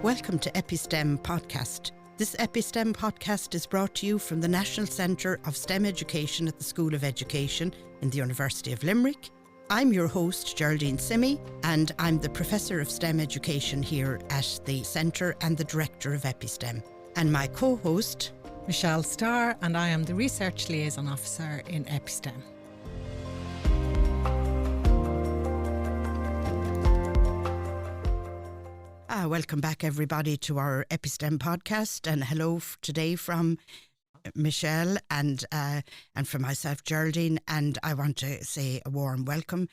Welcome to EpiSTEM podcast. This EpiSTEM podcast is brought to you from the National Centre of STEM Education at the School of Education in the University of Limerick. I'm your host, Geraldine Simmie, and I'm the Professor of STEM Education here at the Centre and the Director of EpiSTEM. And my co-host, Michelle Starr, and I am the Research Liaison Officer in EpiSTEM. Welcome back, everybody, to our EpiSTEM podcast, and hello today from Michelle and from myself, Geraldine, and I want to say a warm welcome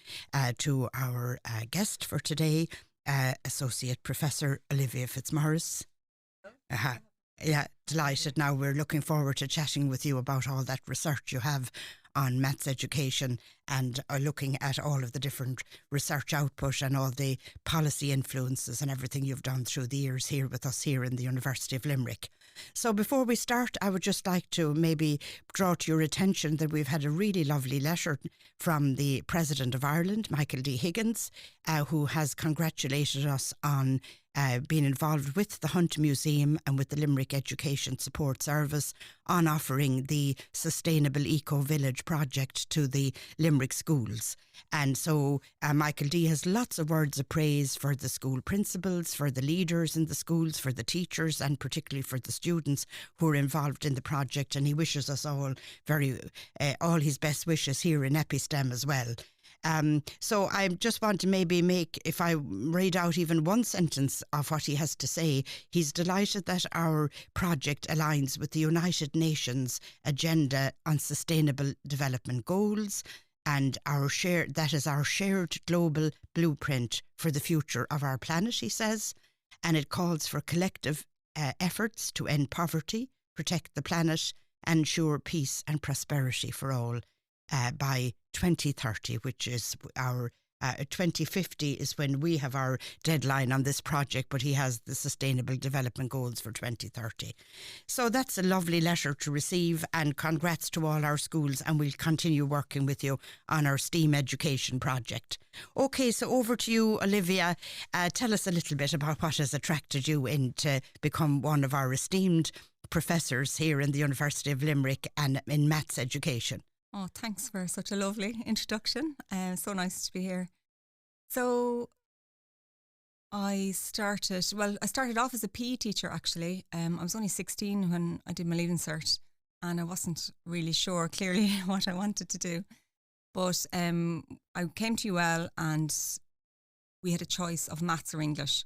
to our guest for today, Associate Professor Olivia Fitzmaurice. Yeah, delighted. Now we're looking forward to chatting with you about all that research you have on maths education and are looking at all of the different research output and all the policy influences and everything you've done through the years here with us here in the University of Limerick. So before we start, I would just like to maybe draw to your attention that we've had a really lovely letter from the President of Ireland, Michael D. Higgins, who has congratulated us on being involved with the Hunt Museum and with the Limerick Education Support Service on offering the Sustainable Eco Village project to the Limerick schools. And so Michael D has lots of words of praise for the school principals, for the leaders in the schools, for the teachers, and particularly for the students who are involved in the project. And he wishes us all all his best wishes here in EpiSTEM as well. So I just want to maybe if I read out even one sentence of what he has to say, he's delighted that our project aligns with the United Nations agenda on sustainable development goals, and that is our shared global blueprint for the future of our planet, he says, and it calls for collective efforts to end poverty, protect the planet, and ensure peace and prosperity for all by 2030, which is our 2050 is when we have our deadline on this project, but he has the Sustainable Development Goals for 2030. So that's a lovely letter to receive, and congrats to all our schools, and we'll continue working with you on our STEAM education project. Okay, so over to you, Olivia. Tell us a little bit about what has attracted you in to become one of our esteemed professors here in the University of Limerick and in maths education. Oh, thanks for such a lovely introduction. So nice to be here. So I started off as a PE teacher, actually. I was only 16 when I did my Leaving Cert, and I wasn't really sure clearly what I wanted to do. But I came to UL and we had a choice of maths or English.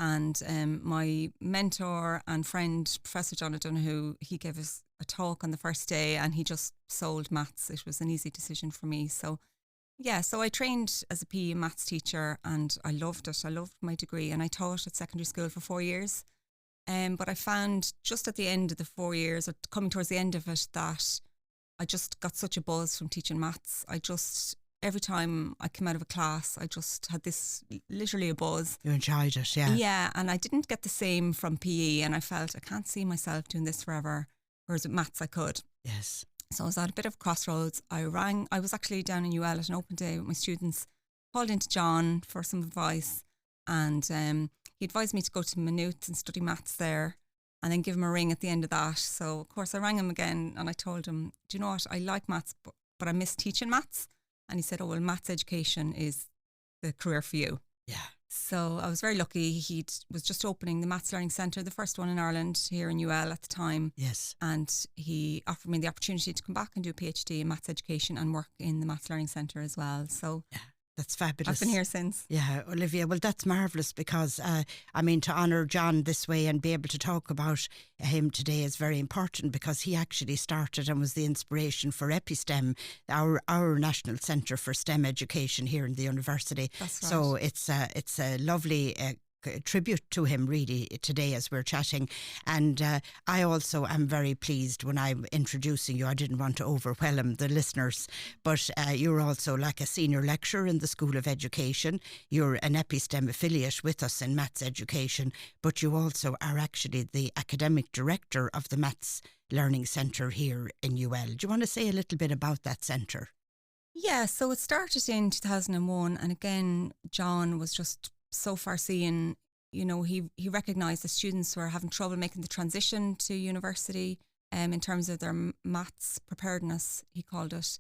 And my mentor and friend, Professor John O'Donoghue, he gave us a talk on the first day and he just sold maths. It was an easy decision for me. So I trained as a PE and maths teacher and I loved it. I loved my degree and I taught at secondary school for 4 years. But I found just at the end of the 4 years, or coming towards the end of it, that I just got such a buzz from teaching maths. Every time I came out of a class, I just had this literally a buzz. You enjoyed it, yeah. Yeah, and I didn't get the same from PE, and I felt I can't see myself doing this forever, whereas with maths I could. Yes. So I was at a bit of a crossroads. I was actually down in UL at an open day with my students, called into John for some advice, and he advised me to go to Maynooth and study maths there, and then give him a ring at the end of that. So, of course, I rang him again, and I told him, do you know what, I like maths, but I miss teaching maths. And he said, oh, well, maths education is the career for you. Yeah. So I was very lucky. He was just opening the Maths Learning Centre, the first one in Ireland here in UL at the time. Yes. And he offered me the opportunity to come back and do a PhD in maths education and work in the Maths Learning Centre as well. So yeah. That's fabulous. I've been here since. Yeah, Olivia, well, that's marvellous because, to honour John this way and be able to talk about him today is very important because he actually started and was the inspiration for EpiSTEM, our National Centre for STEM Education here in the university. That's right. So it's a lovely tribute to him really today as we're chatting, and I also am very pleased when I'm introducing you. I didn't want to overwhelm the listeners, but you're also like a senior lecturer in the School of Education. You're an EpiSTEM affiliate with us in maths education, but you also are actually the academic director of the Maths Learning Centre here in UL. Do you want to say a little bit about that centre? Yeah, so it started in 2001, and again John was just so far seeing he recognised that students were having trouble making the transition to university in terms of their maths preparedness, he called it.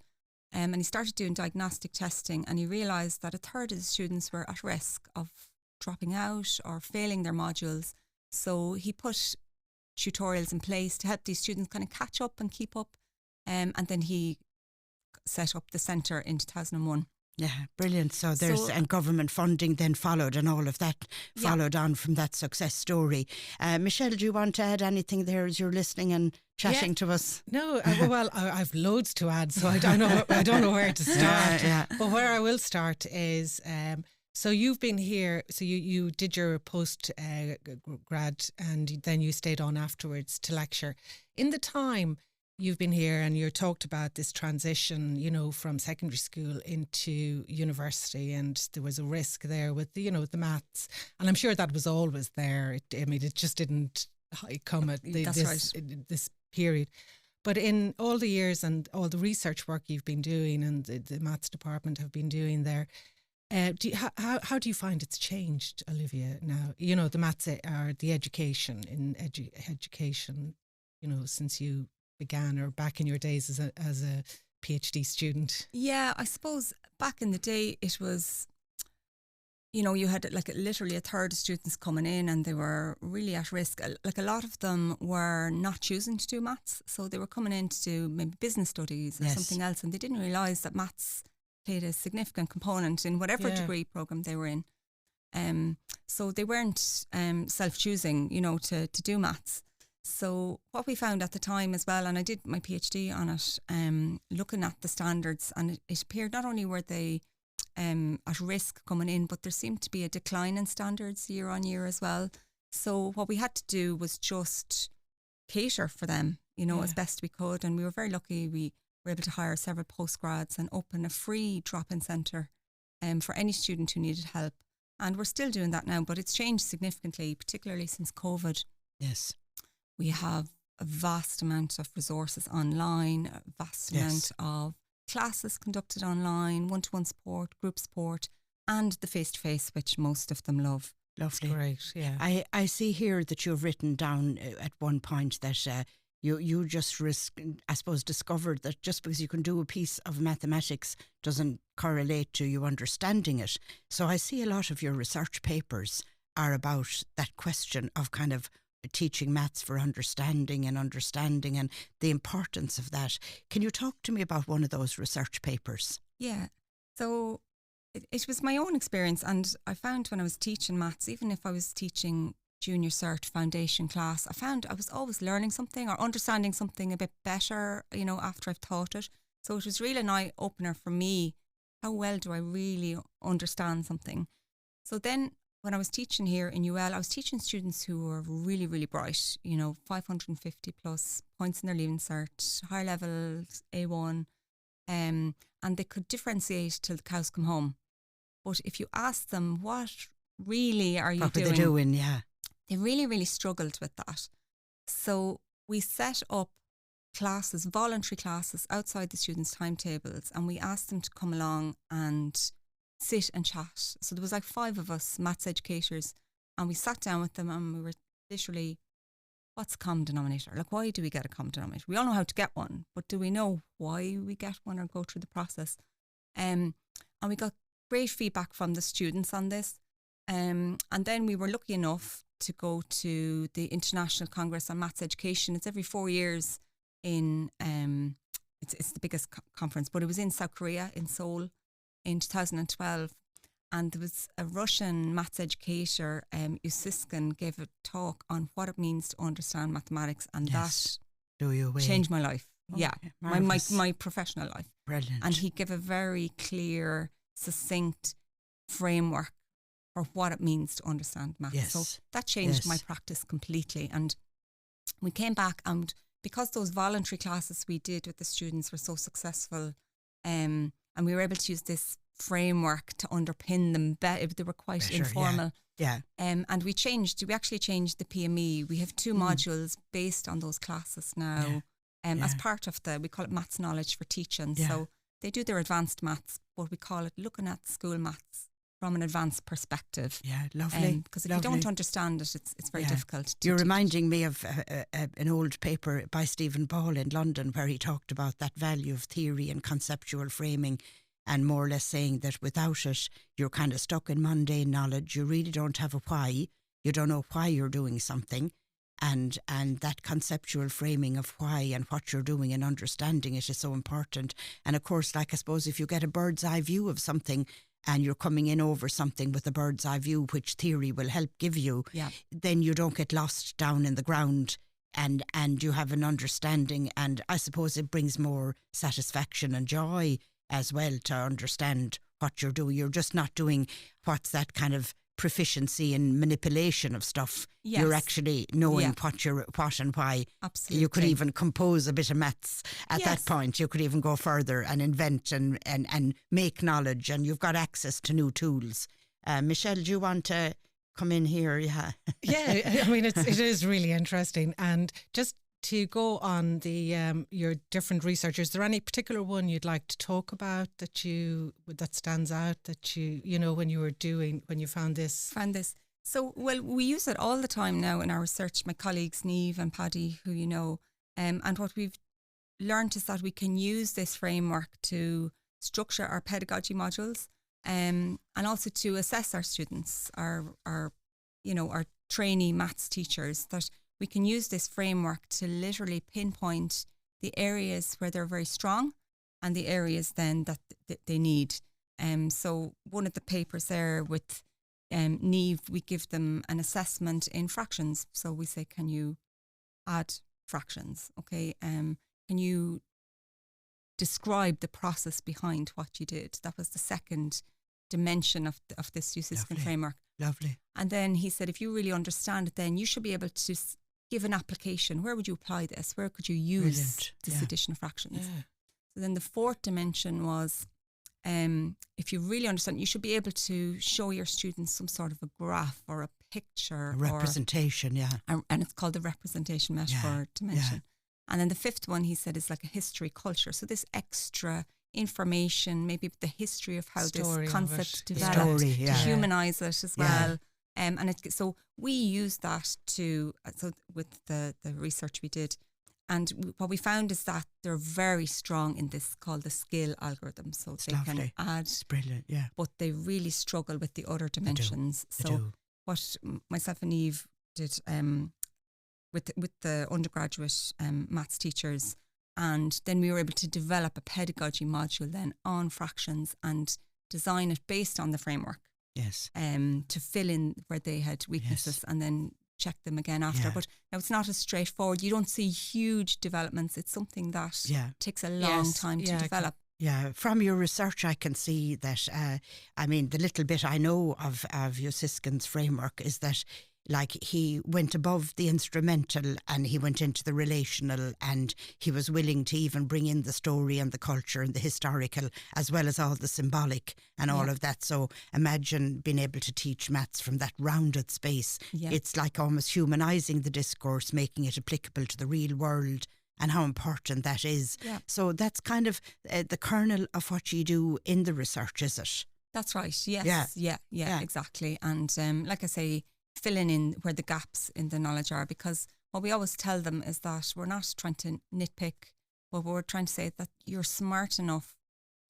And he started doing diagnostic testing, and he realised that a third of the students were at risk of dropping out or failing their modules. So he put tutorials in place to help these students kind of catch up and keep up. And then he set up the centre in 2001. Yeah, brilliant. So and government funding then followed, and all of that followed on from that success story. Michelle, do you want to add anything there as you're listening and chatting to us? No, I've loads to add, so I don't know where to start. But where I will start is, so you've been here, so you did your post grad, and then you stayed on afterwards to lecture. In the time you've been here, and you talked about this transition, from secondary school into university, and there was a risk there with the maths, and I'm sure that was always there. It just didn't come at this period. But in all the years and all the research work you've been doing, and the maths department have been doing there, how do you find it's changed, Olivia, now? The maths or the education in education, since you began, or back in your days as a PhD student? Yeah, I suppose back in the day it was, you had literally a third of students coming in, and they were really at risk. A lot of them were not choosing to do maths, so they were coming in to do maybe business studies or something else, and they didn't realise that maths played a significant component in whatever degree programme they were in. So they weren't self-choosing, to do maths. So what we found at the time as well, and I did my PhD on it, looking at the standards, and it appeared not only were they at risk coming in, but there seemed to be a decline in standards year on year as well. So what we had to do was just cater for them, as best we could. And we were very lucky. We were able to hire several postgrads and open a free drop-in centre for any student who needed help. And we're still doing that now, but it's changed significantly, particularly since COVID. Yes. We have a vast amount of resources online, a vast amount of classes conducted online, one-to-one support, group support, and the face-to-face, which most of them love. Lovely. Great, yeah. I see here that you've written down at one point that you just discovered that just because you can do a piece of mathematics doesn't correlate to you understanding it. So I see a lot of your research papers are about that question of kind of teaching maths for understanding and the importance of that. Can you talk to me about one of those research papers? Yeah. So it was my own experience, and I found when I was teaching maths, even if I was teaching junior cert foundation class, I found I was always learning something or understanding something a bit better, after I've taught it. So it was really an eye-opener for me. How well do I really understand something? So then when I was teaching here in UL, I was teaching students who were really, really bright, 550 plus points in their leaving cert, high levels, A1, and they could differentiate till the cows come home. But if you ask them, what really are you doing? What were they doing, yeah. They really, really struggled with that. So we set up classes, voluntary classes outside the students' timetables, and we asked them to come along and sit and chat. So there was 5 of us maths educators, and we sat down with them, and we were literally, what's a common denominator? Why do we get a common denominator? We all know how to get one, but do we know why we get one or go through the process? And we got great feedback from the students on this. And then we were lucky enough to go to the International Congress on Maths Education. It's every 4 years in, it's the biggest conference, but it was in South Korea, in Seoul, in 2012, and there was a Russian maths educator, Usiskin, gave a talk on what it means to understand mathematics, and that changed my life. My professional life. Brilliant. And he gave a very clear, succinct framework for what it means to understand maths. So that changed my practice completely. And we came back, and because those voluntary classes we did with the students were so successful, and we were able to use this framework to underpin them better. They were quite informal. Yeah. And we actually changed the PME. We have 2 modules based on those classes now. As part of we call it Maths Knowledge for Teaching. So they do their advanced maths, but we call it Looking at School Maths from an advanced perspective. Yeah, lovely. Because if you don't understand it, it's very difficult. You're reminding me of an old paper by Stephen Ball in London where he talked about that value of theory and conceptual framing, and more or less saying that without it, you're kind of stuck in mundane knowledge. You really don't have a why. You don't know why you're doing something. And that conceptual framing of why and what you're doing and understanding it is so important. And of course, like I suppose if you get a bird's eye view of something and you're coming in over something with a bird's eye view, which theory will help give you, then you don't get lost down in the ground and you have an understanding. And I suppose it brings more satisfaction and joy as well to understand what you're doing. You're just not doing what's that kind of proficiency in manipulation of stuff. Yes. You're actually knowing what and why. Absolutely. You could even compose a bit of maths at that point. You could even go further and invent and make knowledge, and you've got access to new tools. Michelle, do you want to come in here? Yeah. Yeah, I mean, it is really interesting. And just to go on the your different research, is there any particular one you'd like to talk about that stands out that you know when you found this? So, well, we use it all the time now in our research. My colleagues Niamh and Paddy, who you know, and what we've learned is that we can use this framework to structure our pedagogy modules, and also to assess our students, our trainee maths teachers, that we can use this framework to literally pinpoint the areas where they're very strong and the areas then that they need. So one of the papers there with Niamh, we give them an assessment in fractions. So we say, can you add fractions? Okay. Can you describe the process behind what you did? That was the second dimension of this U-System framework. Lovely. And then he said, if you really understand it, then you should be able to give an application. Where would you apply this? Where could you use this addition of fractions? Yeah. So then the fourth dimension was, if you really understand, you should be able to show your students some sort of a graph or a picture. A representation, and it's called the representation metaphor dimension. Yeah. And then the fifth one, he said, is like a history culture. So this extra information, maybe the history of how this concept developed, to humanise it as well. So we use that with the research we did. And what we found is that they're very strong in this called the skill algorithm. So they can add. It's brilliant, but they really struggle with the other dimensions. They do. What myself and Niamh did with the undergraduate maths teachers, and then we were able to develop a pedagogy module then on fractions and design it based on the framework. Yes. To fill in where they had weaknesses and then check them again after. But now it's not as straightforward. You don't see huge developments. It's something that takes a long time to develop. Yeah, from your research, I can see that, the little bit I know of Siskin's framework is that, like, he went above the instrumental and he went into the relational, and he was willing to even bring in the story and the culture and the historical as well as all the symbolic and all of that. So imagine being able to teach maths from that rounded space. Yeah. It's like almost humanising the discourse, making it applicable to the real world, and how important that is. Yeah. So that's kind of the kernel of what you do in the research, is it? That's right, yes. Yeah, exactly. And like I say, filling in where the gaps in the knowledge are, because what we always tell them is that we're not trying to nitpick, but we're trying to say that you're smart enough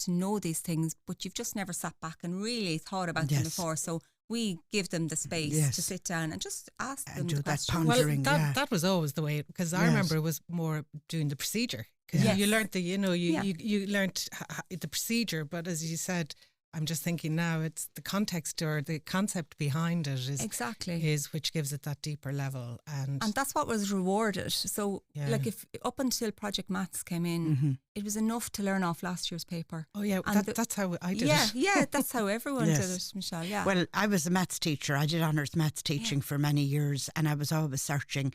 to know these things, but you've just never sat back and really thought about them before. So we give them the space to sit down and just ask them and do the that questions. pondering. That was always the way, because I remember it was more doing the procedure, because you learnt you learnt the procedure, but as you said, I'm just thinking now, it's the context or the concept behind it is which gives it that deeper level, and that's what was rewarded. So, like, if up until Project Maths came in, it was enough to learn off last year's paper. Oh yeah, that's how I did it. Yeah, that's how everyone did it, Michelle. Yeah. Well, I was a maths teacher. I did honours maths teaching for many years, and I was always searching.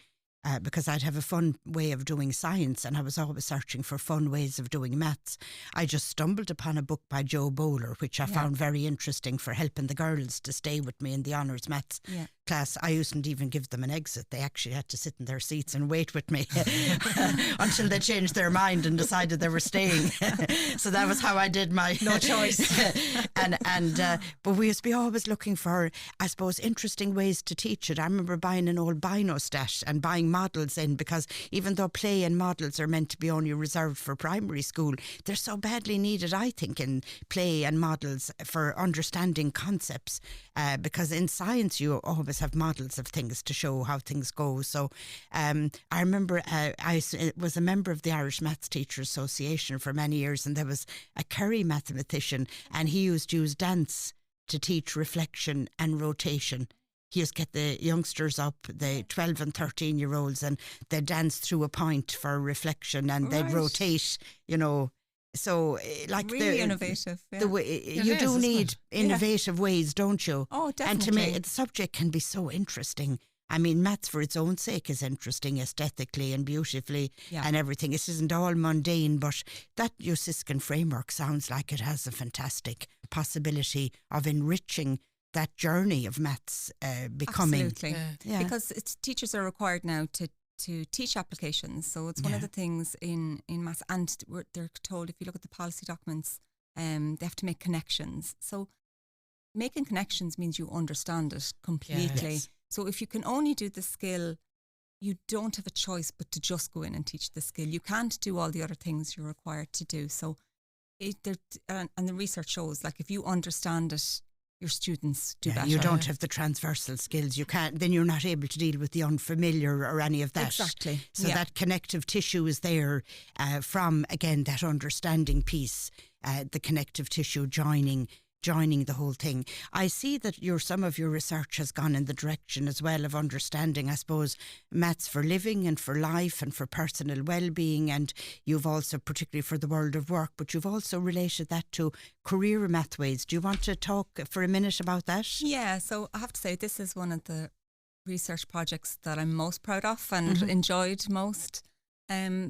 Because I'd have a fun way of doing science, and I was always searching for fun ways of doing maths. I just stumbled upon a book by Joe Bowler, which I found very interesting for helping the girls to stay with me in the honours maths class, I used to even give them an exit. They actually had to sit in their seats and wait with me until they changed their mind and decided they were staying. So that was how I did my no choice. But we used to be always looking for, I suppose, interesting ways to teach it. I remember buying an old binostat and buying models in, because even though play and models are meant to be only reserved for primary school, they're so badly needed, I think, in play and models for understanding concepts, because in science you always have models of things to show how things go. So I remember I was a member of the Irish Maths Teachers Association for many years, and there was a Kerry mathematician, and he used to use dance to teach reflection and rotation. He used to get the youngsters up, the 12 and 13-year-olds, and they'd dance through a point for reflection, and they'd rotate, you know. So, like, really innovative. Yeah. The way you do need innovative ways, don't you? Oh, definitely. And to me, the subject can be so interesting. I mean, maths for its own sake is interesting aesthetically and beautifully and everything. It isn't all mundane, but that Usiscan framework sounds like it has a fantastic possibility of enriching that journey of maths becoming. Absolutely. Yeah. Because teachers are required now to teach applications. So it's one of the things in maths, and they're told, if you look at the policy documents, they have to make connections. So making connections means you understand it completely. Yes. So if you can only do the skill, you don't have a choice but to just go in and teach the skill. You can't do all the other things you're required to do. So and the research shows, like, if you understand it, your students do better. You don't have the transversal skills. You can't. Then you're not able to deal with the unfamiliar or any of that. Exactly. So that connective tissue is there from, again, that understanding piece. The connective tissue joining the whole thing. I see that some of your research has gone in the direction as well of understanding, I suppose, maths for living and for life and for personal well-being, and you've also, particularly for the world of work, but you've also related that to career mathways. Do you want to talk for a minute about that? Yeah, so I have to say, this is one of the research projects that I'm most proud of and enjoyed most.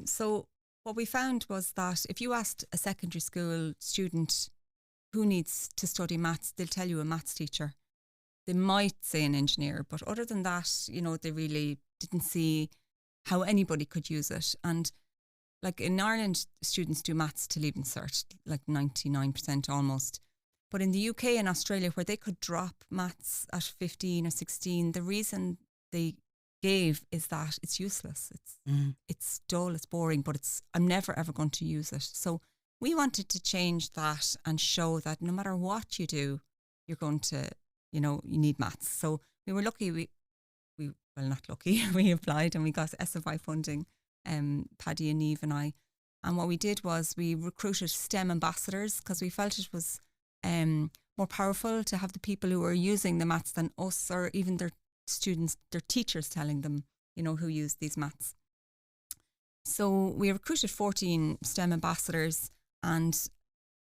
So what we found was that if you asked a secondary school student who needs to study maths, they'll tell you a maths teacher. They might say an engineer, but other than that, you know, they really didn't see how anybody could use it. And like in Ireland, students do maths to Leaving Cert, like 99% almost. But in the UK and Australia, where they could drop maths at 15 or 16, the reason they gave is that it's useless. It's dull, it's boring, but I'm never ever going to use it. So we wanted to change that and show that no matter what you do, you're going to, you know, you need maths. So we were lucky, we not lucky, we applied and we got SFI funding, Paddy and Neve and I. And what we did was we recruited STEM ambassadors, because we felt it was more powerful to have the people who are using the maths than us, or even their students, their teachers telling them, you know, who use these maths. So we recruited 14 STEM ambassadors, and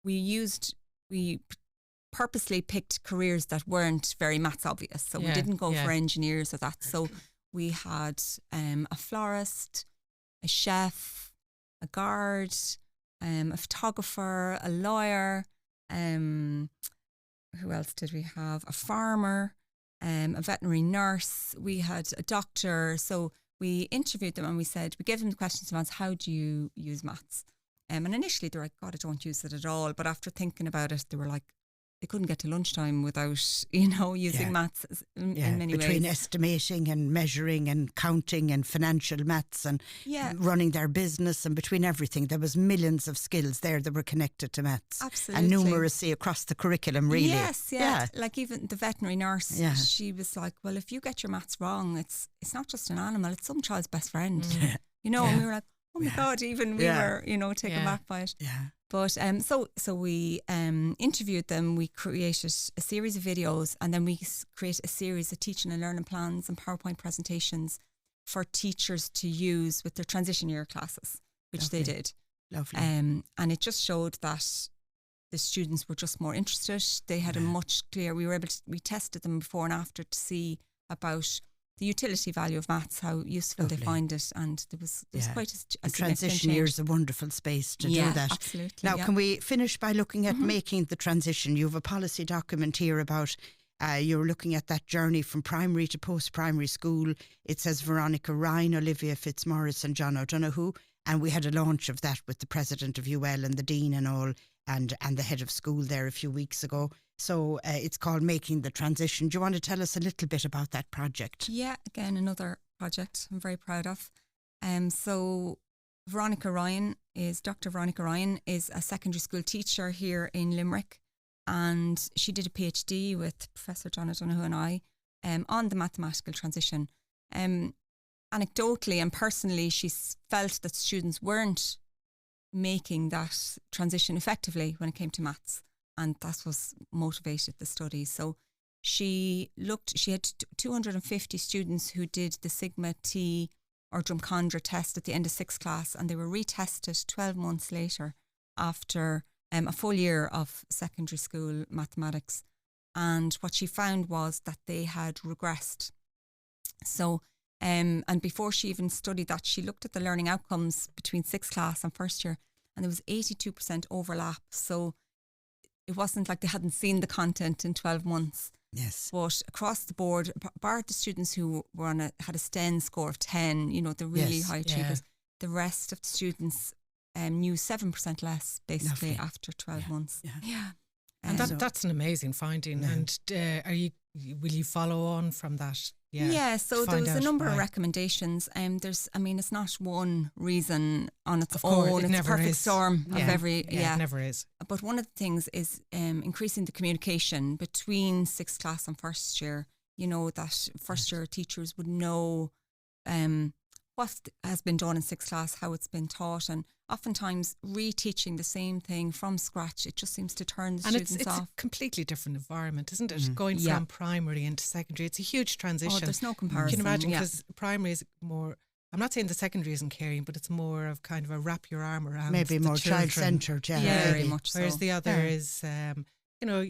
we purposely picked careers that weren't very maths obvious. So we didn't go for engineers or that. So we had a florist, a chef, a guard, a photographer, a lawyer. Who else did we have? A farmer, a veterinary nurse. We had a doctor. So we interviewed them and we gave them the questions about how do you use maths? And initially they were like, God, I don't use it at all. But after thinking about it, they were like, they couldn't get to lunchtime without, you know, using maths in many ways. Between estimating and measuring and counting and financial maths and running their business, and between everything, there was millions of skills there that were connected to maths. Absolutely. And numeracy across the curriculum, really. Yes, like even the veterinary nurse, she was like, well, if you get your maths wrong, it's not just an animal, it's some child's best friend. You know, and we were like, oh my God, even we were, you know, taken back by it. Yeah. But so we interviewed them, we created a series of videos, and then we created a series of teaching and learning plans and PowerPoint presentations for teachers to use with their transition year classes, which they did. Lovely. And it just showed that the students were just more interested. They had a much clearer, we tested them before and after to see about the utility value of maths, how useful they find it, and there was quite a transition year is a wonderful space to do that. Absolutely. Now, can we finish by looking at making the transition? You have a policy document here about you're looking at that journey from primary to post-primary school. It says Veronica Ryan, Olivia Fitzmaurice and John O'Donoghue. And we had a launch of that with the president of UL and the dean and all, and the head of school there a few weeks ago. So it's called Making the Transition. Do you want to tell us a little bit about that project? Yeah, again, another project I'm very proud of. So Dr. Veronica Ryan is a secondary school teacher here in Limerick, and she did a PhD with Professor John O'Donoghue and I on the mathematical transition. Anecdotally and personally, she felt that students weren't making that transition effectively when it came to maths, and that was motivated the study. So she had 250 students who did the Sigma T or Drumcondra test at the end of 6th class, and they were retested 12 months later after a full year of secondary school mathematics. And what she found was that they had regressed. So and before she even studied that, she looked at the learning outcomes between 6th class and first year, and there was 82% overlap. So it wasn't like they hadn't seen the content in 12 months. Yes. But across the board, bar the students who were had a STEM score of 10, the really high achievers, the rest of the students knew 7% less, basically, after 12 months. Yeah. And that's an amazing finding. Yeah. And will you follow on from that? Yeah, so there was a number of recommendations. It's not one reason on its own. It's a perfect storm of every. It never is. But one of the things is increasing the communication between 6th class and first year. That first year teachers would know what has been done in 6th class, how it's been taught, and oftentimes reteaching the same thing from scratch, it just seems to turn the students off. And it's a completely different environment, isn't it? Going from primary into secondary, it's a huge transition. Oh, there's no comparison. You can imagine, because primary is more, I'm not saying the secondary isn't caring, but it's more of kind of a wrap your arm around maybe the more children. Child-centred, very much so. Whereas the other is...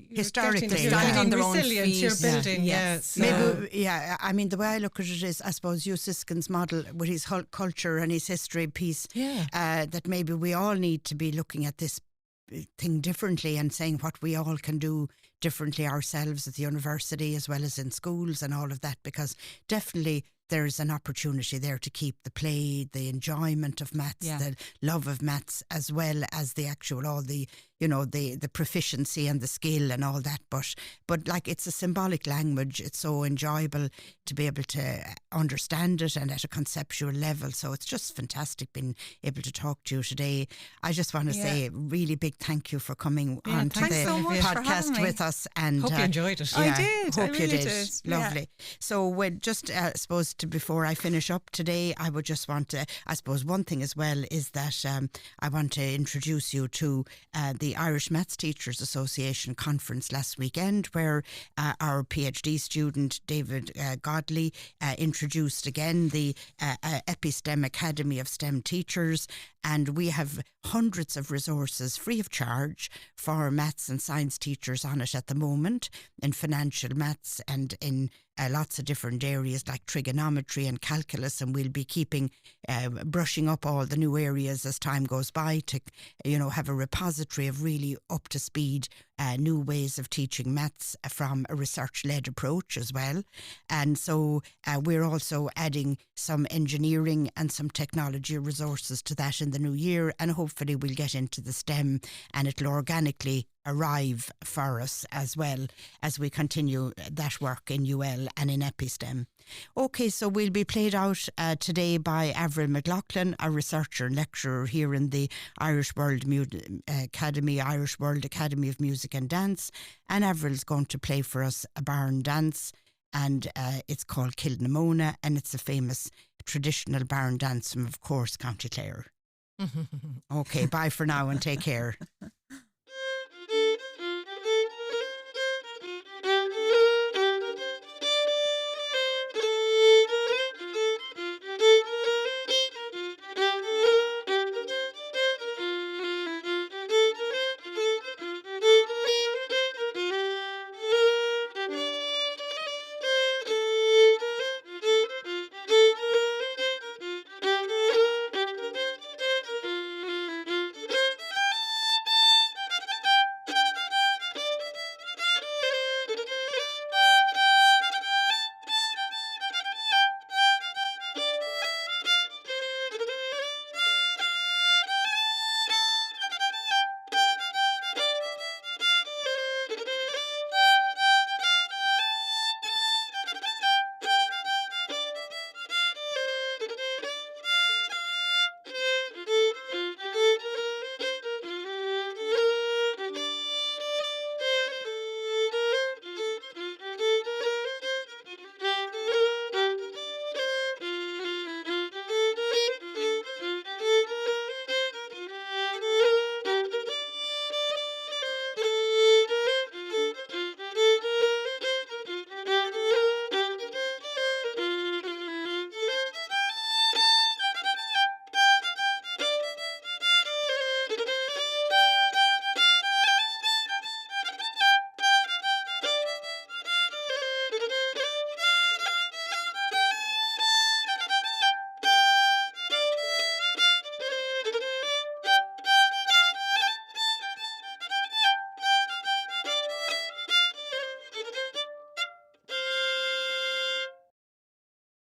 historically, you're standing on their own feet. You're building, Maybe, the way I look at it is, I suppose, Hugh Siskin's model with his culture and his history piece, that maybe we all need to be looking at this thing differently and saying what we all can do differently ourselves at the university as well as in schools and all of that, because definitely there's an opportunity there to keep the play, the enjoyment of maths, the love of maths, as well as the actual, all the, the proficiency and the skill and all that. But like, it's a symbolic language. It's so enjoyable to be able to understand it and at a conceptual level. So it's just fantastic being able to talk to you today. I just want to say a really big thank you for coming on to the podcast with us. And hope you enjoyed it. I did. Hope you really did. Lovely. So we'll just, I suppose, before I finish up today, I would just want to, I suppose one thing as well is that I want to introduce you to the Irish Maths Teachers Association conference last weekend, where our PhD student David Godley introduced again the EPI Academy of STEM Teachers, and we have hundreds of resources free of charge for maths and science teachers on it at the moment, in financial maths and in lots of different areas like trigonometry and calculus, and we'll be brushing up all the new areas as time goes by to have a repository of really up to speed new ways of teaching maths from a research-led approach as well. And so we're also adding some engineering and some technology resources to that in the new year, and hopefully we'll get into the STEM and it'll organically arrive for us as well as we continue that work in UL and in EpiSTEM. Okay, so we'll be played out today by Avril McLaughlin, a researcher and lecturer here in the Irish World Academy of Music and Dance, and Avril's going to play for us a barn dance, and it's called Kilnamona, and it's a famous traditional barn dance from, of course, County Clare. Okay, bye for now and take care.